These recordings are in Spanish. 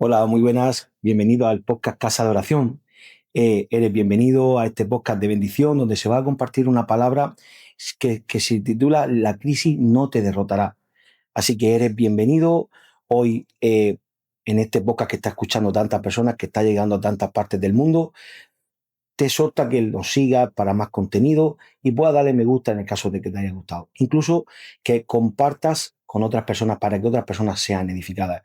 Hola, muy buenas. Bienvenido al podcast Casa de Oración. Eres bienvenido a este podcast de bendición donde se va a compartir una palabra que se titula La crisis no te derrotará. Así que eres bienvenido hoy en este podcast que está escuchando tantas personas, que está llegando a tantas partes del mundo. Te exhorta que nos sigas para más contenido y puedas darle me gusta en el caso de que te haya gustado. Incluso que compartas con otras personas para que otras personas sean edificadas.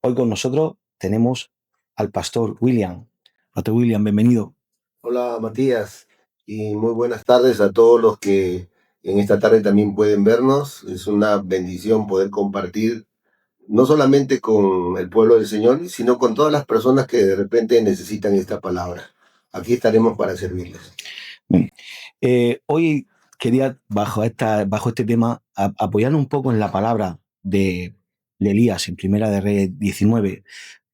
Hoy con nosotros tenemos al pastor William. Pastor William, bienvenido. Hola Matías y muy buenas tardes a todos los que en esta tarde también pueden vernos. Es una bendición poder compartir no solamente con el pueblo del Señor, sino con todas las personas que de repente necesitan esta palabra. Aquí estaremos para servirles. Bien. Hoy quería, bajo este tema, apoyarnos un poco en la palabra de Elías en Primera de Reyes 19,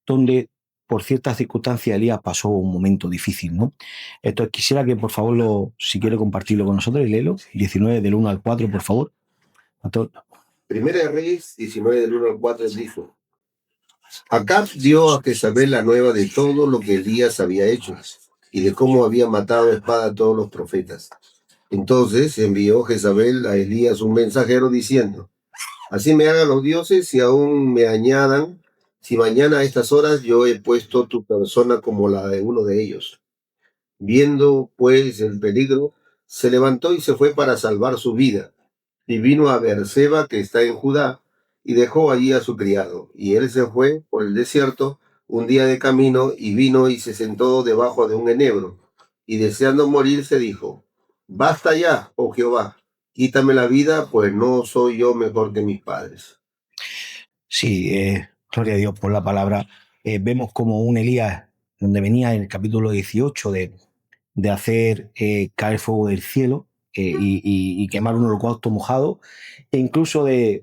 donde por ciertas circunstancias Elías pasó un momento difícil, ¿no? Entonces quisiera que por favor, si quiere compartirlo con nosotros y léelo, 19 del 1 al 4, por favor. Pastor. Primera de Reyes 19 del 1 al 4 dijo: Acab dio a Jezabel la nueva de todo lo que Elías había hecho y de cómo había matado a espada a todos los profetas. Entonces envió Jezabel a Elías un mensajero diciendo: Así me hagan los dioses y aún me añadan, si mañana a estas horas yo he puesto tu persona como la de uno de ellos. Viendo pues el peligro, se levantó y se fue para salvar su vida. Y vino a Beerseba, que está en Judá, y dejó allí a su criado. Y él se fue por el desierto un día de camino, y vino y se sentó debajo de un enebro. Y deseando morir, se dijo: Basta ya, oh Jehová, quítame la vida, pues no soy yo mejor que mis padres. Sí, gloria a Dios por la palabra. Vemos como un Elías, donde venía en el capítulo 18 de hacer caer fuego del cielo y quemar un holocausto mojado, e incluso de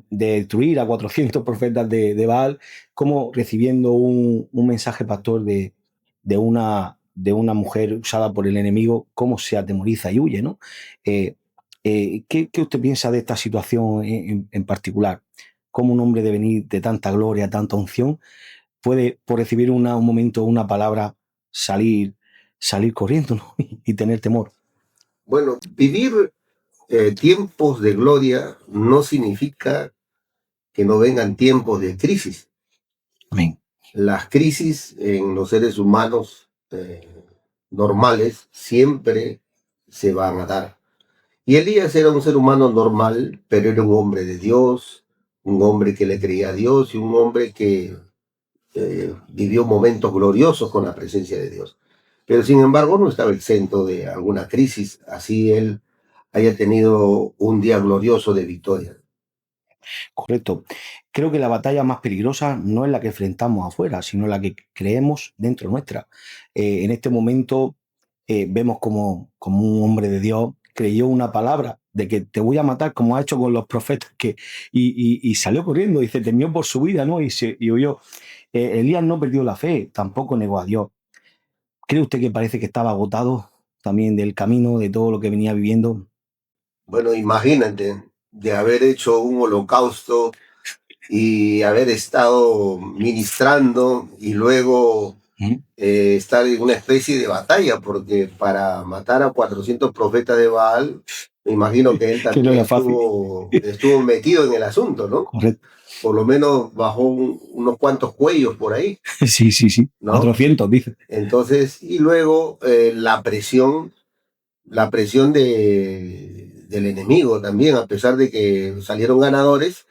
destruir a 400 profetas de Baal, como recibiendo un mensaje pastor de una mujer usada por el enemigo, cómo se atemoriza y huye, ¿no? ¿Qué usted piensa de esta situación en particular? ¿Cómo un hombre de venir de tanta gloria, tanta unción, puede, por recibir un momento, una palabra, salir corriendo, ¿no? y tener temor? Bueno, vivir tiempos de gloria no significa que no vengan tiempos de crisis. Amén. Las crisis en los seres humanos normales siempre se van a dar. Y Elías era un ser humano normal, pero era un hombre de Dios, un hombre que le creía a Dios y un hombre que vivió momentos gloriosos con la presencia de Dios. Pero sin embargo no estaba exento de alguna crisis, así él haya tenido un día glorioso de victoria. Correcto. Creo que la batalla más peligrosa no es la que enfrentamos afuera, sino la que creemos dentro nuestra. En este momento vemos como un hombre de Dios creyó una palabra de que te voy a matar, como ha hecho con los profetas, y salió corriendo, y se temió por su vida, ¿no? Y huyó. Elías no perdió la fe, tampoco negó a Dios. ¿Cree usted que parece que estaba agotado también del camino, de todo lo que venía viviendo? Bueno, imagínate de haber hecho un holocausto y haber estado ministrando y luego ¿Mm? estar en una especie de batalla, porque para matar a 400 profetas de Baal, me imagino que él Que no también era fácil. estuvo metido en el asunto, ¿no? Correcto. Por lo menos bajó unos cuantos cuellos por ahí, Sí, sí, sí. ¿no? 400, dice. Entonces, y luego la presión del enemigo también, a pesar de que salieron ganadores.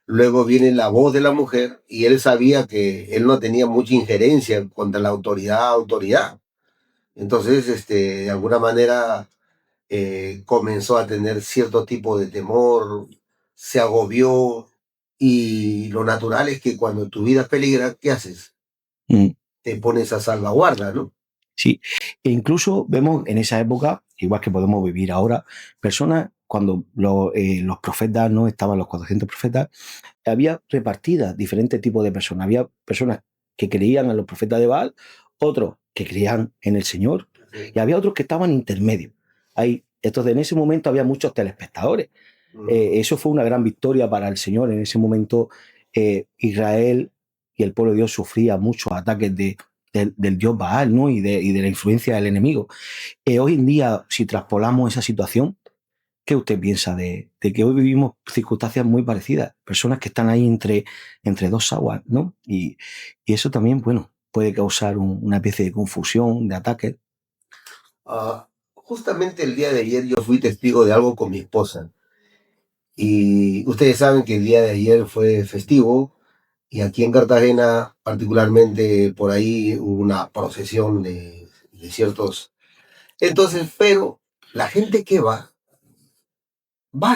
Luego viene la voz de la mujer y él sabía que él no tenía mucha injerencia contra la autoridad. Entonces, de alguna manera comenzó a tener cierto tipo de temor, se agobió y lo natural es que cuando tu vida peligra, ¿qué haces? Mm. Te pones a salvaguarda, ¿no? Sí, e incluso vemos en esa época, igual que podemos vivir ahora, personas, cuando los profetas no estaban, los 400 profetas, había repartidas diferentes tipos de personas. Había personas que creían en los profetas de Baal, otros que creían en el Señor, Sí. y había otros que estaban intermedios. Entonces, en ese momento había muchos telespectadores. Eso fue una gran victoria para el Señor. En ese momento, Israel y el pueblo de Dios sufría muchos ataques del dios Baal, ¿no? Y de la influencia del enemigo. Hoy en día, si traspolamos esa situación, ¿qué usted piensa de que hoy vivimos circunstancias muy parecidas? Personas que están ahí entre dos aguas, ¿no? Y eso también, bueno, puede causar una especie de confusión, de ataques. Justamente el día de ayer yo fui testigo de algo con mi esposa. Y ustedes saben que el día de ayer fue festivo y aquí en Cartagena, particularmente por ahí, hubo una procesión de ciertos. Entonces, pero la gente que va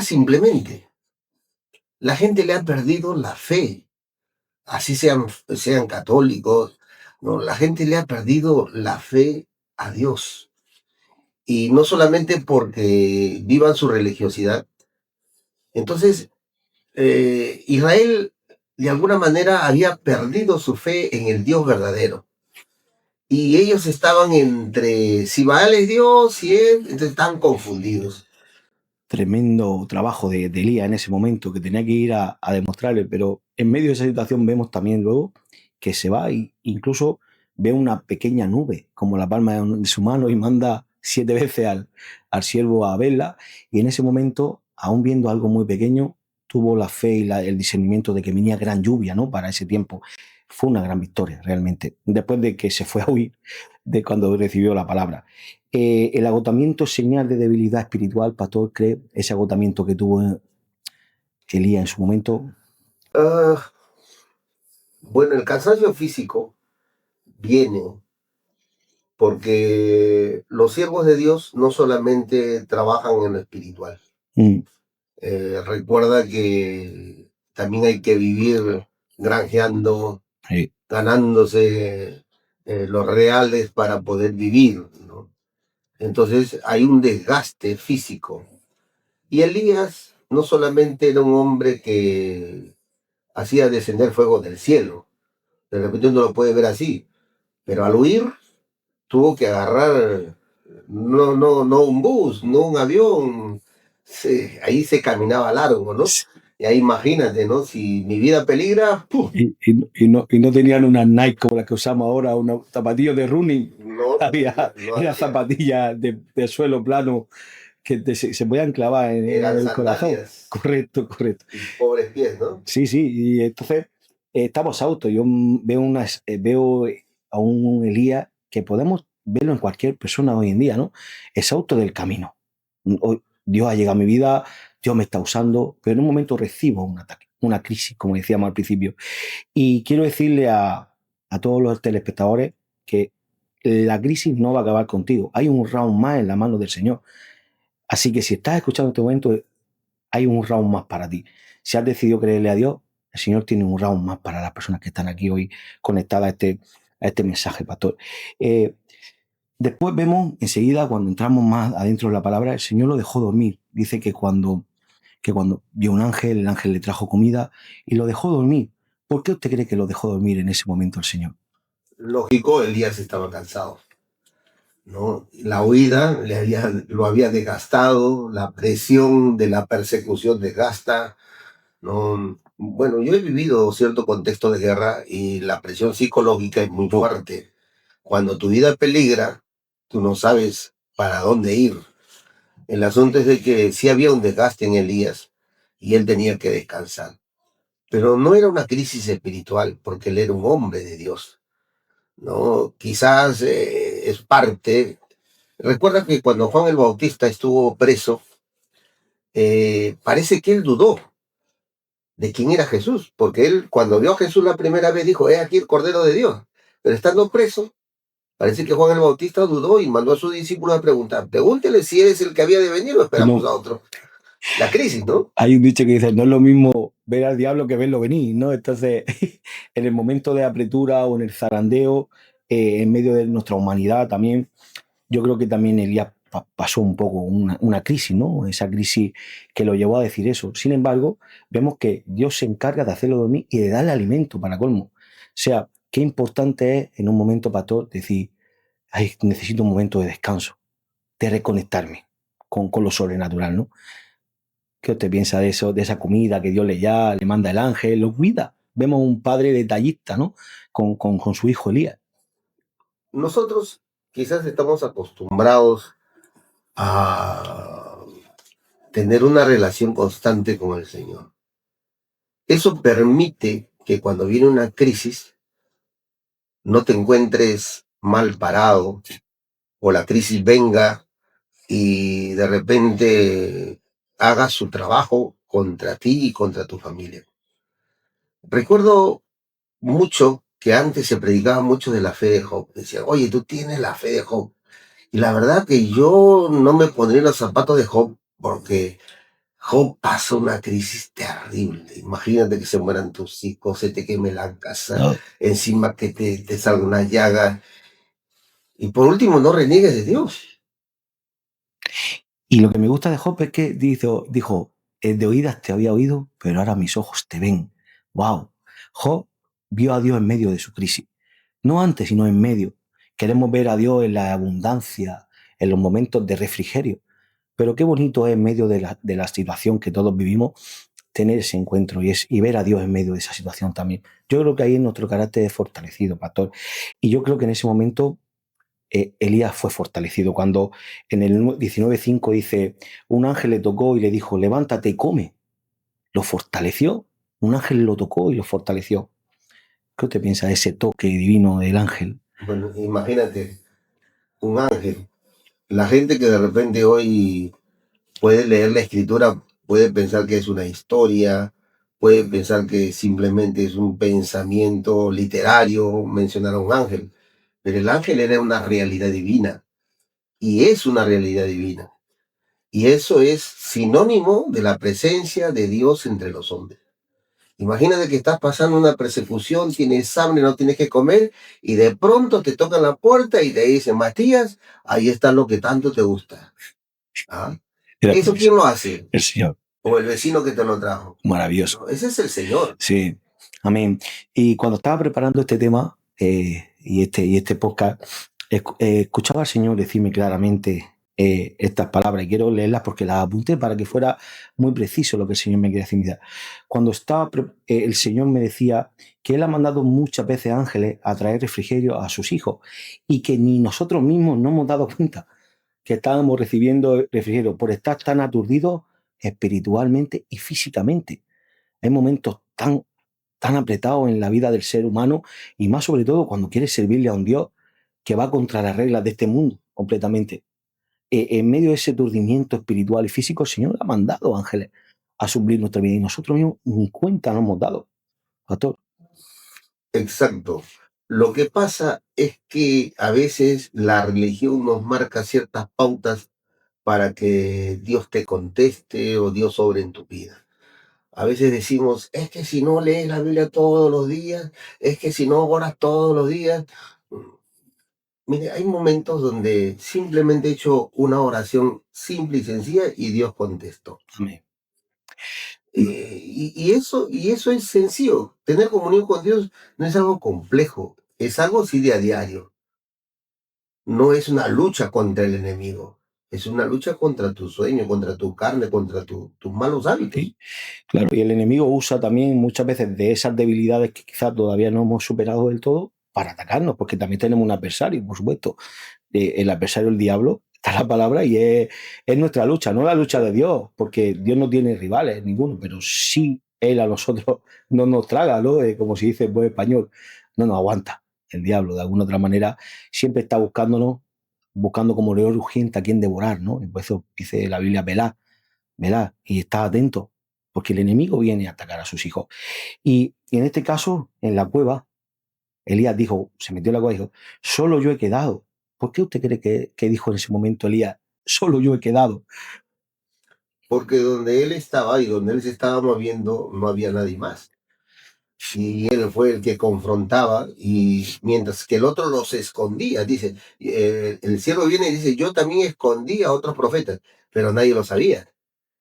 simplemente. La gente le ha perdido la fe, así sean católicos, ¿no? La gente le ha perdido la fe a Dios. Y no solamente porque vivan su religiosidad. Entonces, Israel de alguna manera había perdido su fe en el Dios verdadero. Y ellos estaban entre si Baal es Dios, y él, entonces estaban confundidos. Tremendo trabajo de Elías en ese momento, que tenía que ir a demostrarle, pero en medio de esa situación vemos también luego que se va e incluso ve una pequeña nube como la palma de su mano y manda 7 veces al siervo a verla, y en ese momento, aún viendo algo muy pequeño, tuvo la fe y el discernimiento de que venía gran lluvia, ¿no? Para ese tiempo. Fue una gran victoria realmente, después de que se fue a huir de cuando recibió la palabra. El agotamiento es señal de debilidad espiritual, pastor, cree, ese agotamiento que tuvo Elías en su momento. Ah, bueno, el cansancio físico viene porque los siervos de Dios no solamente trabajan en lo espiritual. Mm, Recuerda que también hay que vivir granjeando, sí. ganándose los reales para poder vivir, ¿no? Entonces hay un desgaste físico. Y Elías no solamente era un hombre que hacía descender fuego del cielo, de repente uno lo puede ver así, pero al huir tuvo que agarrar no un bus, no un avión, ahí se caminaba largo, ¿no? Y ahí imagínate, ¿no? Si mi vida peligra, ¡puf! Y no tenían unas Nike como las que usamos ahora, unos zapatillos de running. No, no Era había. zapatillas de suelo plano que se podían clavar en Eran el corazón. sandalias Correcto, correcto. y pobres pies, ¿no? Sí, sí, y entonces estamos autos. Yo veo a un Elías que podemos verlo en cualquier persona hoy en día, ¿no? Es auto del camino. Hoy, Dios ha llegado a mi vida, Dios me está usando, pero en un momento recibo un ataque, una crisis, como decíamos al principio. Y quiero decirle a todos los telespectadores que la crisis no va a acabar contigo. Hay un round más en la mano del Señor. Así que si estás escuchando en este momento, hay un round más para ti. Si has decidido creerle a Dios, el Señor tiene un round más para las personas que están aquí hoy conectadas a este mensaje, pastor. Eh, Después vemos enseguida, cuando entramos más adentro de la palabra, el Señor lo dejó dormir. Dice que cuando vio un ángel, el ángel le trajo comida y lo dejó dormir. ¿Por qué usted cree que lo dejó dormir en ese momento el Señor? Lógico, Elías estaba cansado, ¿no? La huida lo había desgastado, la presión de la persecución desgasta, ¿no? Bueno, yo he vivido cierto contexto de guerra y la presión psicológica es muy fuerte. Cuando tu vida peligra, tú no sabes para dónde ir. El asunto es de que sí había un desgaste en Elías y él tenía que descansar. Pero no era una crisis espiritual, porque él era un hombre de Dios, ¿no? Quizás es parte. Recuerda que cuando Juan el Bautista estuvo preso, parece que él dudó de quién era Jesús, porque él cuando vio a Jesús la primera vez dijo, he aquí el Cordero de Dios. Pero estando preso, parece que Juan el Bautista dudó y mandó a sus discípulos a preguntar, pregúntele si eres el que había de venir o esperamos No, a otro. La crisis, ¿no? hay un dicho que dice, no es lo mismo ver al diablo que verlo venir, ¿no? Entonces, en el momento de apretura o en el zarandeo, en medio de nuestra humanidad también, yo creo que también Elías pasó un poco una crisis, ¿no? Esa crisis que lo llevó a decir eso. Sin embargo, vemos que Dios se encarga de hacerlo dormir y de darle alimento para colmo. O sea, qué importante es en un momento, pastor, decir, ay, necesito un momento de descanso, de reconectarme con lo sobrenatural, ¿no? ¿Qué usted piensa de eso, de esa comida que Dios le manda el ángel, lo cuida? vemos un padre detallista, ¿no? Con su hijo Elías. Nosotros quizás estamos acostumbrados a tener una relación constante con el Señor. Eso permite que cuando viene una crisis no te encuentres mal parado o la crisis venga y de repente haga su trabajo contra ti y contra tu familia. Recuerdo mucho que antes se predicaba mucho de la fe de Job. Decía, oye, tú tienes la fe de Job. Y la verdad que yo no me pondría en los zapatos de Job porque Job pasó una crisis terrible. Imagínate que se mueran tus hijos, se te queme la casa, ¿No? encima que te salga una llaga. Y por último, no reniegues de Dios. Y lo que me gusta de Job es que dijo, de oídas te había oído, pero ahora mis ojos te ven. ¡Wow! Job vio a Dios en medio de su crisis. No antes, sino en medio. Queremos ver a Dios en la abundancia, en los momentos de refrigerio. Pero qué bonito es en medio de la situación que todos vivimos tener ese encuentro y ver a Dios en medio de esa situación también. Yo creo que ahí nuestro carácter es fortalecido, pastor. Y yo creo que en ese momento Elías fue fortalecido. Cuando en el 19:5 dice, un ángel le tocó y le dijo, levántate y come. Lo fortaleció. Un ángel lo tocó y lo fortaleció. ¿Qué te piensa de ese toque divino del ángel? Bueno, imagínate, un ángel. La gente que de repente hoy puede leer la escritura, puede pensar que es una historia, puede pensar que simplemente es un pensamiento literario mencionar a un ángel, pero el ángel era una realidad divina y es una realidad divina. Y eso es sinónimo de la presencia de Dios entre los hombres. Imagínate que estás pasando una persecución, tienes hambre, no tienes que comer, y de pronto te tocan la puerta y te dicen, Matías, ahí está lo que tanto te gusta. ¿Ah? ¿Eso quién lo hace? El Señor. O el vecino que te lo trajo. Maravilloso. No, ese es el Señor. Sí, amén. Y cuando estaba preparando este tema y este podcast, escuchaba al Señor decirme claramente estas palabras y quiero leerlas porque las apunté para que fuera muy preciso lo que el Señor me quería decir. Mira, cuando el Señor me decía que Él ha mandado muchas veces ángeles a traer refrigerio a sus hijos y que ni nosotros mismos no hemos dado cuenta que estábamos recibiendo refrigerio por estar tan aturdidos espiritualmente y físicamente. Hay momentos tan apretados en la vida del ser humano y más sobre todo cuando quieres servirle a un Dios que va contra las reglas de este mundo completamente. En medio de ese aturdimiento espiritual y físico, el Señor ha mandado ángeles a suplir nuestra vida y nosotros mismos ni cuenta nos hemos dado, pastor. Exacto. Lo que pasa es que a veces la religión nos marca ciertas pautas para que Dios te conteste o Dios sobre en tu vida. A veces decimos, es que si no lees la Biblia todos los días, es que si no oras todos los días. Mire, hay momentos donde simplemente he hecho una oración simple y sencilla y Dios contestó. Amén. Y eso es sencillo. Tener comunión con Dios no es algo complejo, es algo sí de a diario. No es una lucha contra el enemigo, es una lucha contra tu sueño, contra tu carne, contra tus malos hábitos. Sí, claro, y el enemigo usa también muchas veces de esas debilidades que quizás todavía no hemos superado del todo para atacarnos, porque también tenemos un adversario, por supuesto. El adversario, el diablo, está la palabra, y es nuestra lucha, no la lucha de Dios, porque Dios no tiene rivales ninguno, pero sí Él a nosotros no nos traga, ¿no? Como se dice en buen español, no nos aguanta. El diablo, de alguna otra manera, siempre está buscándonos, buscando como león rugiente a quien devorar, ¿no? Y por eso dice la Biblia, velad, velad, y estad atento, porque el enemigo viene a atacar a sus hijos. Y en este caso, en la cueva, Elías dijo, se metió en la cueva y dijo, solo yo he quedado. ¿Por qué usted cree que dijo en ese momento Elías, solo yo he quedado? Porque donde él estaba y donde él se estaba moviendo no había nadie más. Y él fue el que confrontaba y mientras que el otro los escondía, dice, el siervo viene y dice, yo también escondí a otros profetas, pero nadie lo sabía.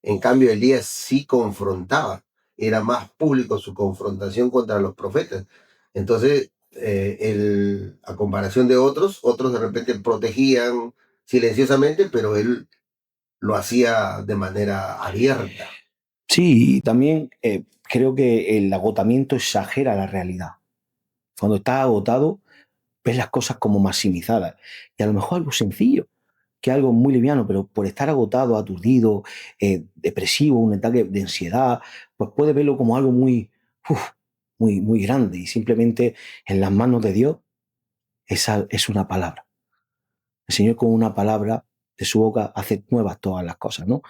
En cambio, Elías sí confrontaba, era más público su confrontación contra los profetas. Entonces, a comparación de otros, otros de repente protegían silenciosamente, pero él lo hacía de manera abierta. Sí, y también creo que el agotamiento exagera la realidad. Cuando estás agotado, ves las cosas como maximizadas. Y a lo mejor algo sencillo, que algo muy liviano, pero por estar agotado, aturdido, depresivo, un ataque de ansiedad, pues puedes verlo como algo muy, muy grande. Y simplemente en las manos de Dios esa es una palabra. El Señor con una palabra de su boca hace nuevas todas las cosas, ¿no?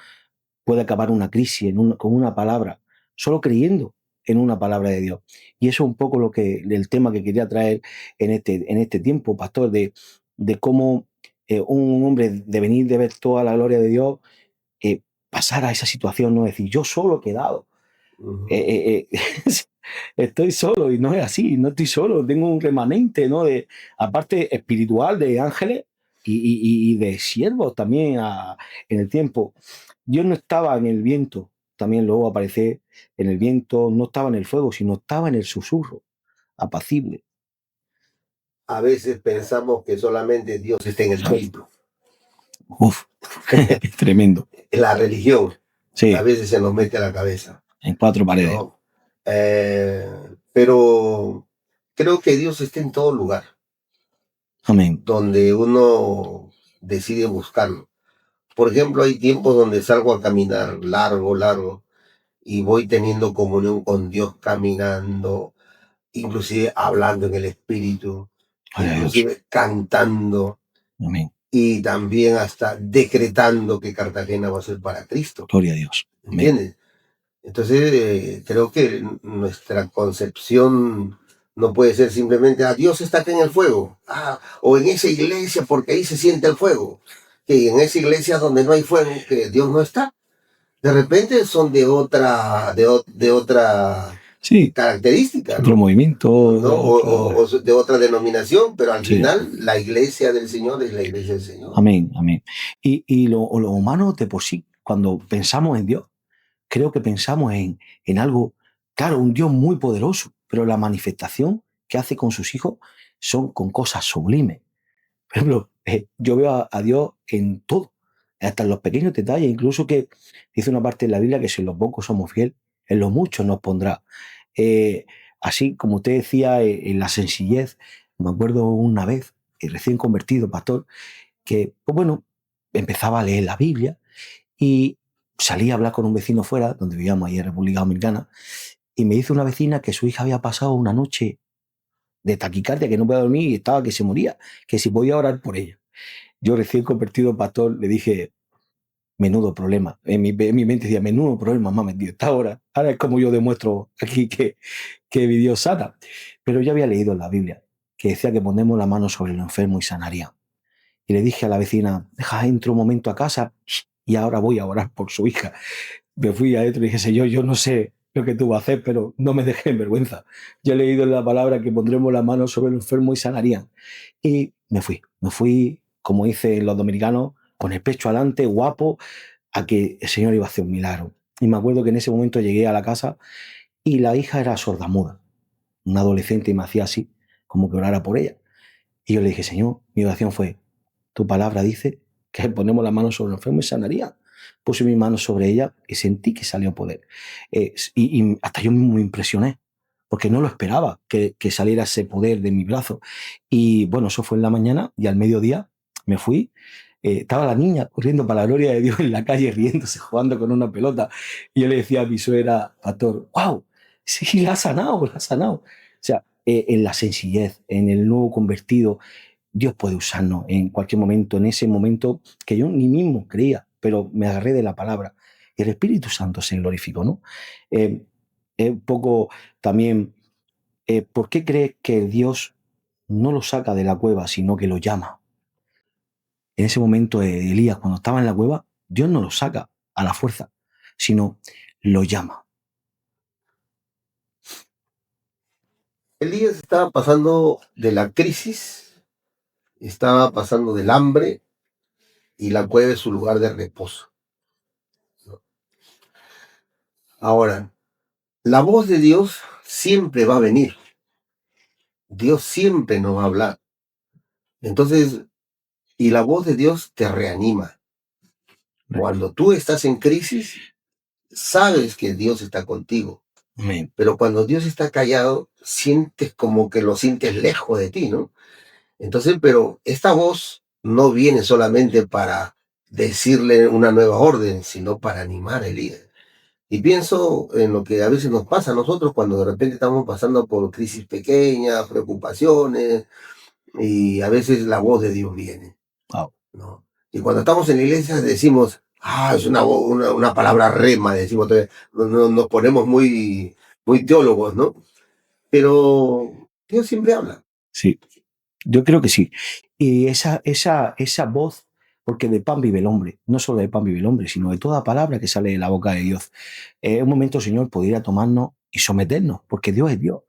Puede acabar una crisis con una palabra, solo creyendo en una palabra de Dios. Y eso es un poco el tema que quería traer en este tiempo, pastor, de cómo un hombre de venir de ver toda la gloria de Dios, pasar a esa situación, no decir, yo solo he quedado. Estoy solo y no es así, no estoy solo, tengo un remanente, ¿no? Aparte espiritual de ángeles y de siervos también en el tiempo. Yo no estaba en el viento, también luego aparece en el viento, no estaba en el fuego, sino estaba en el susurro, apacible. A veces pensamos que solamente Dios está en el templo. Uf, es tremendo. La religión Sí, a veces se nos mete a la cabeza, en 4 paredes. ¿no? Pero creo que Dios está en todo lugar Amén. donde uno decide buscarlo. Por ejemplo, hay tiempos donde salgo a caminar largo, y voy teniendo comunión con Dios caminando, inclusive hablando en el Espíritu, Gloria a Dios. inclusive cantando Amén. y también hasta decretando que Cartagena va a ser para Cristo. Gloria a Dios. Amén. ¿Entiendes? Entonces, creo que nuestra concepción no puede ser simplemente, Dios está acá en el fuego, o en esa iglesia porque ahí se siente el fuego, que en esa iglesia donde no hay fuego, que Dios no está. De repente son de otra Sí, característica, otro ¿no? movimiento, ¿No? O de otra denominación, pero al Sí. final la iglesia del Señor es la iglesia del Señor. Amén, amén. Y lo humano de por sí, cuando pensamos en Dios, creo que pensamos en algo, claro, un Dios muy poderoso, pero la manifestación que hace con sus hijos son con cosas sublimes. Por ejemplo, yo veo a Dios en todo, hasta en los pequeños detalles, incluso que dice una parte de la Biblia que si en los pocos somos fieles, en los muchos nos pondrá. Eh, Así como usted decía, en la sencillez, me acuerdo una vez, recién convertido, pastor, que, pues bueno, empezaba a leer la Biblia y salí a hablar con un vecino fuera, donde vivíamos ahí en República Dominicana, y me dice una vecina que su hija había pasado una noche de taquicardia, que no podía dormir y estaba que se moría, que si podía orar por ella. Yo recién convertido pastor le dije, menudo problema. En mi mente decía, menudo problema me ha metido esta hora. Ahora es como yo demuestro aquí que mi Dios sana. Pero yo había leído en la Biblia que decía que ponemos la mano sobre el enfermo y sanaría. Y le dije a la vecina, deja, entro un momento a casa y ahora voy a orar por su hija. Me fui adentro y dije, Señor, yo no sé lo que tú vas a hacer, pero no me dejes en vergüenza. Yo he leído en la palabra que pondremos la mano sobre el enfermo y sanarían. Y me fui, como dicen los dominicanos, con el pecho adelante, guapo, a que el Señor iba a hacer un milagro. Y me acuerdo que en ese momento llegué a la casa y la hija era sordamuda, una adolescente, y me hacía así, como que orara por ella. Y yo le dije, Señor, mi oración fue, tu palabra dice que ponemos la mano sobre el enfermo y sanaría. Puse mi mano sobre ella y sentí que salió poder. Y hasta yo mismo me impresioné, porque no lo esperaba que saliera ese poder de mi brazo. Y bueno, eso fue en la mañana y al mediodía me fui. Estaba la niña corriendo para la gloria de Dios en la calle, riéndose, jugando con una pelota. Y yo le decía a mi suegra, pastor, wow, sí, la ha sanado, la ha sanado. O sea, en la sencillez, en el nuevo convertido, Dios puede usarnos en cualquier momento, en ese momento que yo ni mismo creía, pero me agarré de la palabra. Y el Espíritu Santo se glorificó, ¿no? Un poco también, ¿por qué crees que Dios no lo saca de la cueva, sino que lo llama? En ese momento, Elías, cuando estaba en la cueva, Dios no lo saca a la fuerza, sino lo llama. Elías estaba pasando de la crisis, estaba pasando del hambre, y la cueva es su lugar de reposo. Ahora, la voz de Dios siempre va a venir. Dios siempre nos va a hablar. Entonces, y la voz de Dios te reanima. Cuando tú estás en crisis, sabes que Dios está contigo. Amén. Pero cuando Dios está callado, sientes como que lo sientes lejos de ti, ¿no? Entonces, pero esta voz no viene solamente para decirle una nueva orden, sino para animar el líder. Y pienso en lo que a veces nos pasa a nosotros cuando de repente estamos pasando por crisis pequeñas, preocupaciones, y a veces la voz de Dios viene, Wow. ¿no? Y cuando estamos en la iglesia decimos, es una palabra rema, decimos, nos ponemos muy teólogos, ¿no? Pero Dios siempre habla. Sí, yo creo que sí. Y esa voz, porque de pan vive el hombre, no solo de pan vive el hombre, sino de toda palabra que sale de la boca de Dios. En un momento, Señor, podría tomarnos y someternos, porque Dios es Dios.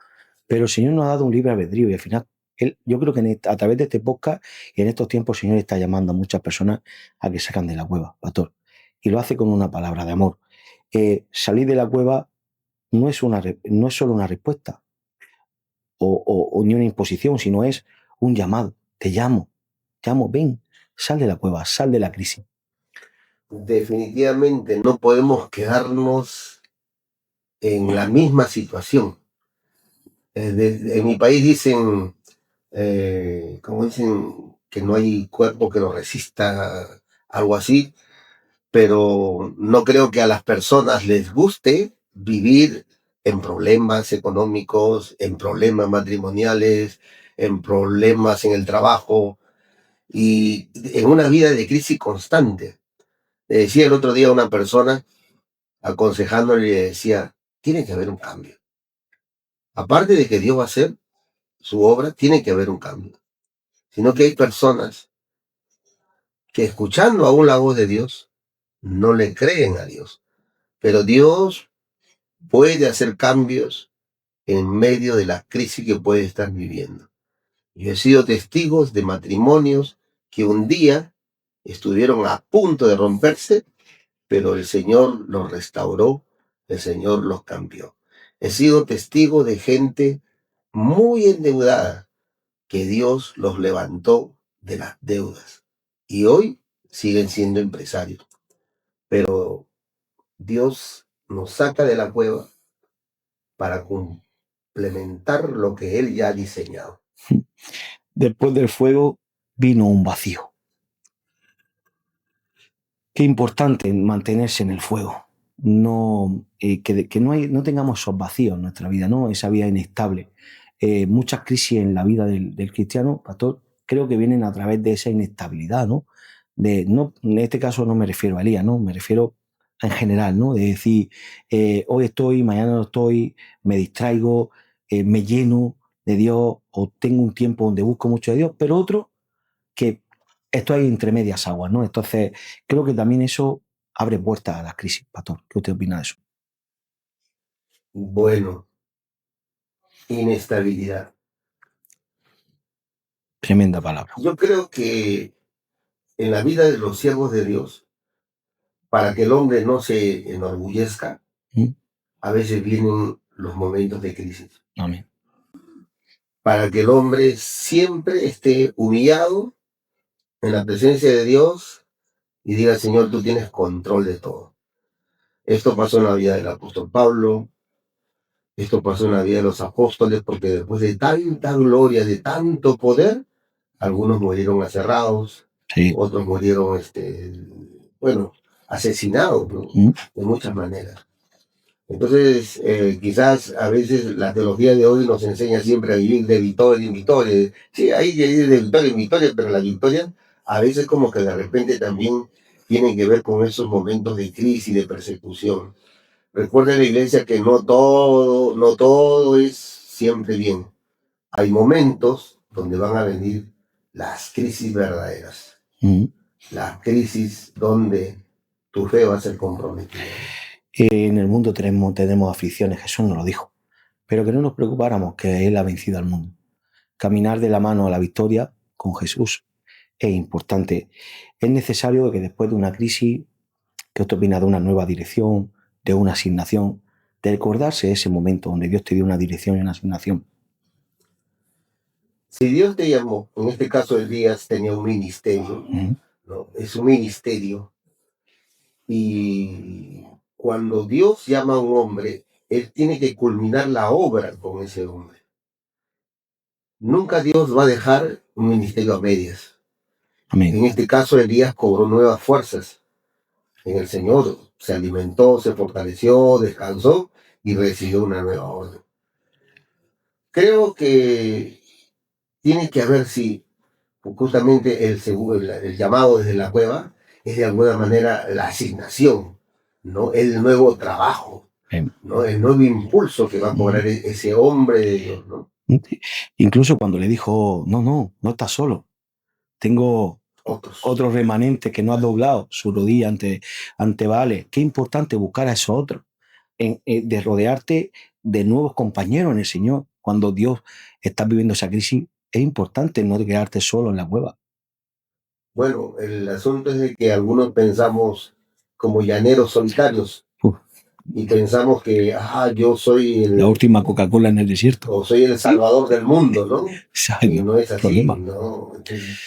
Pero el Señor nos ha dado un libre albedrío y al final, yo creo que a través de este podcast y en estos tiempos, el Señor está llamando a muchas personas a que sacan de la cueva, pastor. Y lo hace con una palabra de amor. Salir de la cueva no es solo una respuesta o ni una imposición, sino es un llamado. Te llamo, ven, sal de la cueva, sal de la crisis. Definitivamente no podemos quedarnos en la misma situación. En mi país dicen, como dicen, que no hay cuerpo que lo resista, algo así, pero no creo que a las personas les guste vivir en problemas económicos, en problemas matrimoniales, en problemas en el trabajo y en una vida de crisis constante. Le decía el otro día a una persona, aconsejándole, le decía, tiene que haber un cambio. Aparte de que Dios va a hacer su obra, tiene que haber un cambio. Sino que hay personas que escuchando aún la voz de Dios, no le creen a Dios. Pero Dios puede hacer cambios en medio de la crisis que puede estar viviendo. Yo he sido testigos de matrimonios que un día estuvieron a punto de romperse, pero el Señor los restauró, el Señor los cambió. He sido testigo de gente muy endeudada que Dios los levantó de las deudas y hoy siguen siendo empresarios. Pero Dios nos saca de la cueva para complementar lo que Él ya ha diseñado. Después del fuego vino un vacío. Qué importante mantenerse en el fuego. No, que no tengamos esos vacíos en nuestra vida, ¿no? Esa vida inestable. Muchas crisis en la vida del cristiano, pastor, creo que vienen a través de esa inestabilidad, ¿no? No, en este caso no me refiero a Elías, ¿no? Me refiero en general, ¿no? De decir, hoy estoy, mañana no estoy, me distraigo, me lleno de Dios o tengo un tiempo donde busco mucho de Dios, pero otro que estoy entre medias aguas, ¿no? Entonces, creo que también eso abre puertas a las crisis, pastor. ¿Qué usted opina de eso? Bueno, inestabilidad. Tremenda palabra. Yo creo que en la vida de los siervos de Dios, para que el hombre no se enorgullezca, ¿Mm? a veces vienen los momentos de crisis. Amén. Para que el hombre siempre esté humillado en la presencia de Dios y diga, Señor, tú tienes control de todo. Esto pasó en la vida del apóstol Pablo, esto pasó en la vida de los apóstoles, porque después de tanta gloria, de tanto poder, algunos murieron aserrados, Sí. otros murieron, bueno, asesinados, ¿no? ¿Mm? De muchas maneras. Entonces, quizás a veces la teología de hoy nos enseña siempre a vivir de victoria en victoria. Sí, hay que ir de victoria en victoria, pero la victoria a veces como que de repente también tiene que ver con esos momentos de crisis, de persecución. Recuerda la iglesia que no todo es siempre bien. Hay momentos donde van a venir las crisis verdaderas. ¿Mm? Las crisis donde tu fe va a ser comprometida. En el mundo tenemos aflicciones, Jesús nos lo dijo, pero que no nos preocupáramos que Él ha vencido al mundo. Caminar de la mano a la victoria con Jesús es importante. Es necesario que después de una crisis, que usted opina de una nueva dirección, de una asignación, de recordarse ese momento donde Dios te dio una dirección y una asignación. Si Dios te llamó, en este caso Elías tenía un ministerio, ¿Mm? ¿no? Es un ministerio. Y cuando Dios llama a un hombre, él tiene que culminar la obra con ese hombre. Nunca Dios va a dejar un ministerio a medias. Amén. En este caso, Elías cobró nuevas fuerzas en el Señor, se alimentó, se fortaleció, descansó y recibió una nueva orden. Creo que tiene que haber, sí, justamente el llamado desde la cueva es de alguna manera la asignación, ¿no? El nuevo trabajo, ¿no? El nuevo impulso que va a cobrar ese hombre de Dios, ¿no? Incluso cuando le dijo, no estás solo, tengo otros remanentes que no has doblado su rodilla ante Baales. Qué importante buscar a esos otros, de rodearte de nuevos compañeros en el Señor. Cuando Dios está viviendo esa crisis, es importante no quedarte solo en la cueva. Bueno, el asunto es de que algunos pensamos como llaneros solitarios y pensamos que yo soy la última Coca-Cola en el desierto. O soy el salvador del mundo, ¿no? Y no es así, problema. ¿no?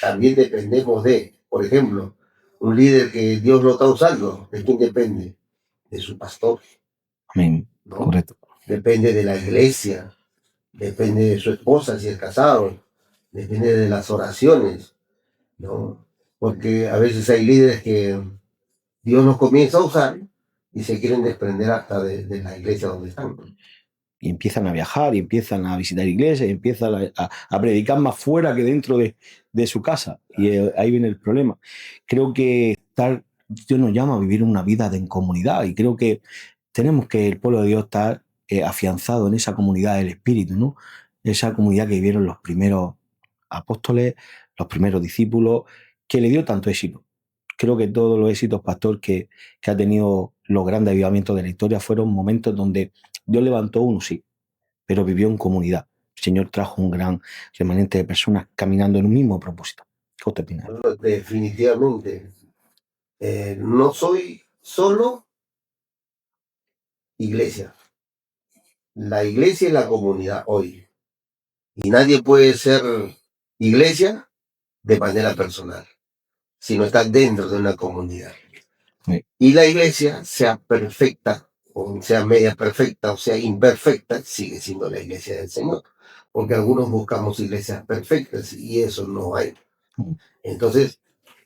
También dependemos de, por ejemplo, un líder que Dios lo está usando, ¿de quién depende? De su pastor. Amén. ¿No? Correcto. Depende de la iglesia, depende de su esposa si es casado, depende de las oraciones, ¿no? Porque a veces hay líderes que Dios los comienza a usar y se quieren desprender hasta de la iglesia donde están. Y empiezan a viajar, y empiezan a visitar iglesias, y empiezan a predicar más fuera que dentro de su casa. Y ahí viene el problema. Creo que Dios nos llama a vivir una vida en comunidad, y creo que tenemos que el pueblo de Dios estar afianzado en esa comunidad del Espíritu, ¿no? Esa comunidad que vivieron los primeros apóstoles, los primeros discípulos, que le dio tanto éxito. Creo que todos los éxitos, pastor, que ha tenido los grandes avivamientos de la historia fueron momentos donde Dios levantó uno, sí, pero vivió en comunidad. El Señor trajo un gran remanente de personas caminando en un mismo propósito. ¿Qué usted opina? Definitivamente. No soy solo iglesia. La iglesia es la comunidad hoy. Y nadie puede ser iglesia de manera personal, si no está dentro de una comunidad. Sí. Y la iglesia, sea perfecta, o sea media perfecta, o sea imperfecta, sigue siendo la iglesia del Señor. Porque algunos buscamos iglesias perfectas y eso no hay. Entonces,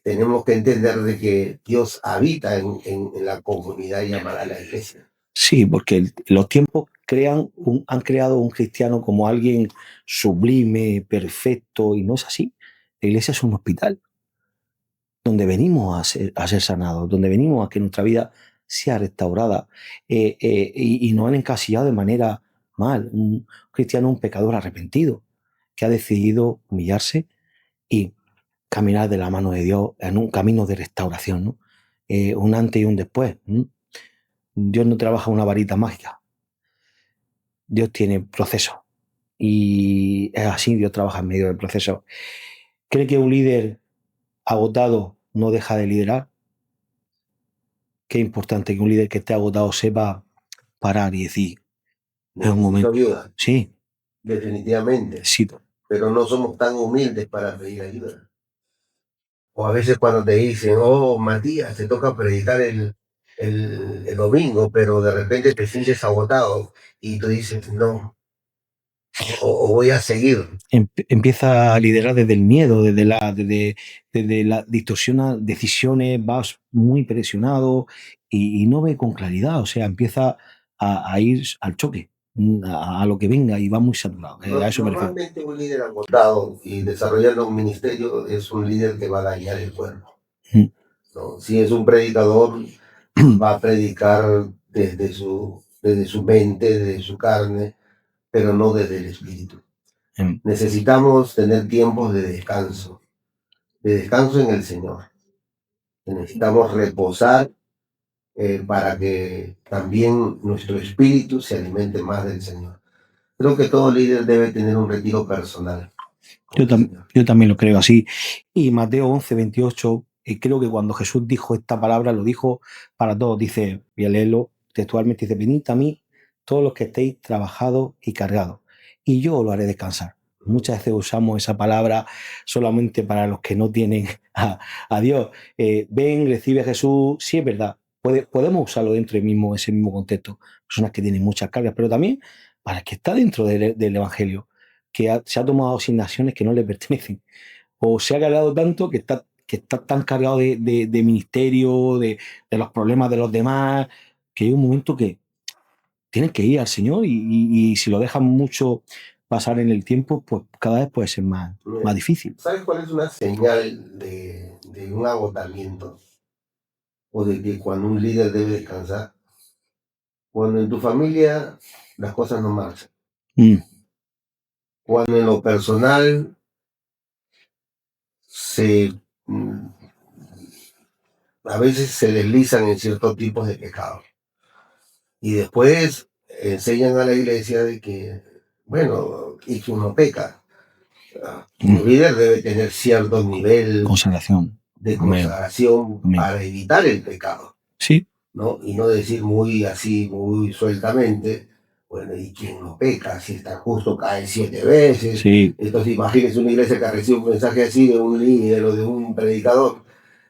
tenemos que entender de que Dios habita en la comunidad llamada la iglesia. Sí, porque los tiempos han creado un cristiano como alguien sublime, perfecto, y no es así. La iglesia es un hospital donde venimos a ser sanados, donde venimos a que nuestra vida sea restaurada, y nos han encasillado de manera mal. Un cristiano es un pecador arrepentido que ha decidido humillarse y caminar de la mano de Dios en un camino de restauración, ¿no? Un antes y un después. Dios no trabaja una varita mágica. Dios tiene procesos. Y es así, Dios trabaja en medio del proceso. ¿Cree que un líder agotado no deja de liderar? Qué importante que un líder que esté agotado sepa parar y decir, es un momento. Ayuda. Sí. Definitivamente. Sí. Pero no somos tan humildes para pedir ayuda. O a veces cuando te dicen, Matías, te toca predicar el domingo, pero de repente te sientes agotado y tú dices, no, o voy a seguir. Empieza a liderar desde el miedo, desde la distorsiona decisiones, vas muy presionado y no ve con claridad, o sea, empieza a ir al choque, a lo que venga, y va muy saturado. A eso me refiero. Normalmente un líder agotado y desarrollando un ministerio es un líder que va a dañar el cuerpo. ¿No? Si es un predicador, va a predicar desde su mente, desde su carne, pero no desde el espíritu. Necesitamos tener tiempos de descanso en el Señor. Necesitamos reposar para que también nuestro espíritu se alimente más del Señor. Creo que todo líder debe tener un retiro personal. Yo también lo creo así. Y Mateo 11:28, creo que cuando Jesús dijo esta palabra, lo dijo para todos. Dice, voy a leerlo textualmente, dice, venid a mí todos los que estéis trabajados y cargados, y yo lo haré descansar. Muchas veces usamos esa palabra solamente para los que no tienen a Dios. Ven, recibe a Jesús, sí es verdad, podemos usarlo dentro de ese mismo contexto. Personas que tienen muchas cargas, pero también para el que está dentro del Evangelio, que se ha tomado asignaciones que no le pertenecen, o se ha cargado tanto que está tan cargado de ministerio, de los problemas de los demás, que hay un momento que tienen que ir al Señor y si lo dejan mucho pasar en el tiempo, pues cada vez puede ser más difícil. ¿Sabes cuál es una señal de un agotamiento? O de que cuando un líder debe descansar. Cuando en tu familia las cosas no marchan. Mm, Cuando en lo personal mm, a veces se deslizan en ciertos tipos de pecados. Y después enseñan a la iglesia de que, bueno, y que uno peca. Un líder debe tener cierto nivel consagración. de consagración Amén. para evitar el pecado. Sí. ¿No? Y no decir muy así, muy sueltamente, bueno, ¿y quién no peca? Si está justo cae 7 veces. Sí. Entonces imagínense una iglesia que recibe un mensaje así de un líder o de un predicador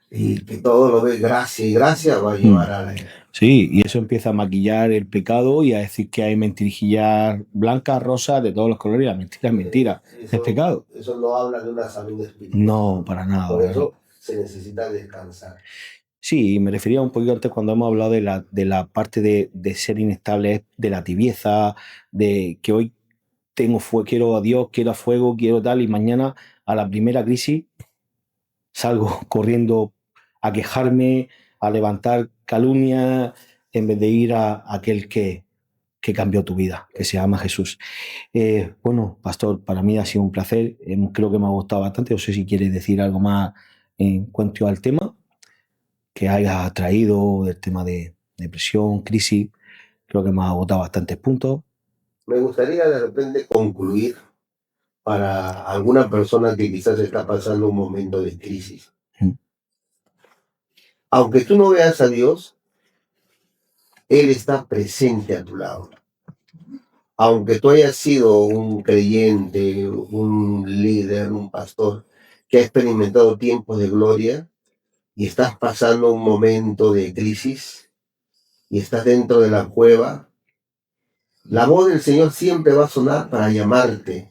y que todo lo ve gracia y gracia, va a llevar a la... Sí, y eso empieza a maquillar el pecado y a decir que hay mentirijillas blancas, rosas, de todos los colores, y la mentira es mentira, es pecado. Eso no habla de una salud espiritual. No, para nada. Por eso se necesita descansar. Sí, me refería un poquito antes cuando hemos hablado de la parte de ser inestable, de la tibieza, de que hoy quiero a Dios, quiero a fuego, quiero tal, y mañana a la primera crisis salgo corriendo a quejarme, a levantar calumnias, en vez de ir a aquel que cambió tu vida, que se llama Jesús. Bueno, pastor, para mí ha sido un placer, creo que me ha gustado bastante, no sé si quieres decir algo más en cuanto al tema que hayas traído, del tema de depresión, crisis, creo que me ha agotado bastantes puntos. Me gustaría de repente concluir para alguna persona que quizás está pasando un momento de crisis. Aunque tú no veas a Dios, Él está presente a tu lado. Aunque tú hayas sido un creyente, un líder, un pastor que ha experimentado tiempos de gloria y estás pasando un momento de crisis y estás dentro de la cueva, la voz del Señor siempre va a sonar para llamarte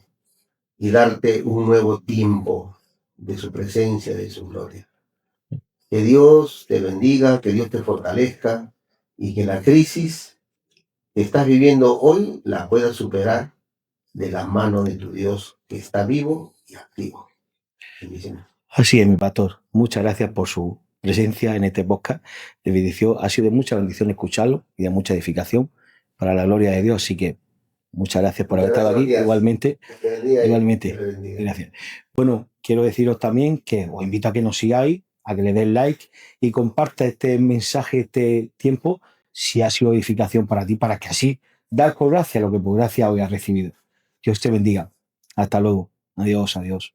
y darte un nuevo tiempo de su presencia, de su gloria. Que Dios te bendiga, que Dios te fortalezca y que la crisis que estás viviendo hoy la puedas superar de la mano de tu Dios que está vivo y activo. Así es, mi pastor. Muchas gracias por su presencia en este podcast de bendición. Ha sido de mucha bendición escucharlo y de mucha edificación para la gloria de Dios. Así que muchas gracias por haber estado aquí. Igualmente, gracias. Bueno, quiero deciros también que os invito a que nos sigáis, a que le deis like y comparta este mensaje, este tiempo, si ha sido edificación para ti, para que así dar por gracia lo que por gracia hoy has recibido. Dios te bendiga. Hasta luego. Adiós, adiós.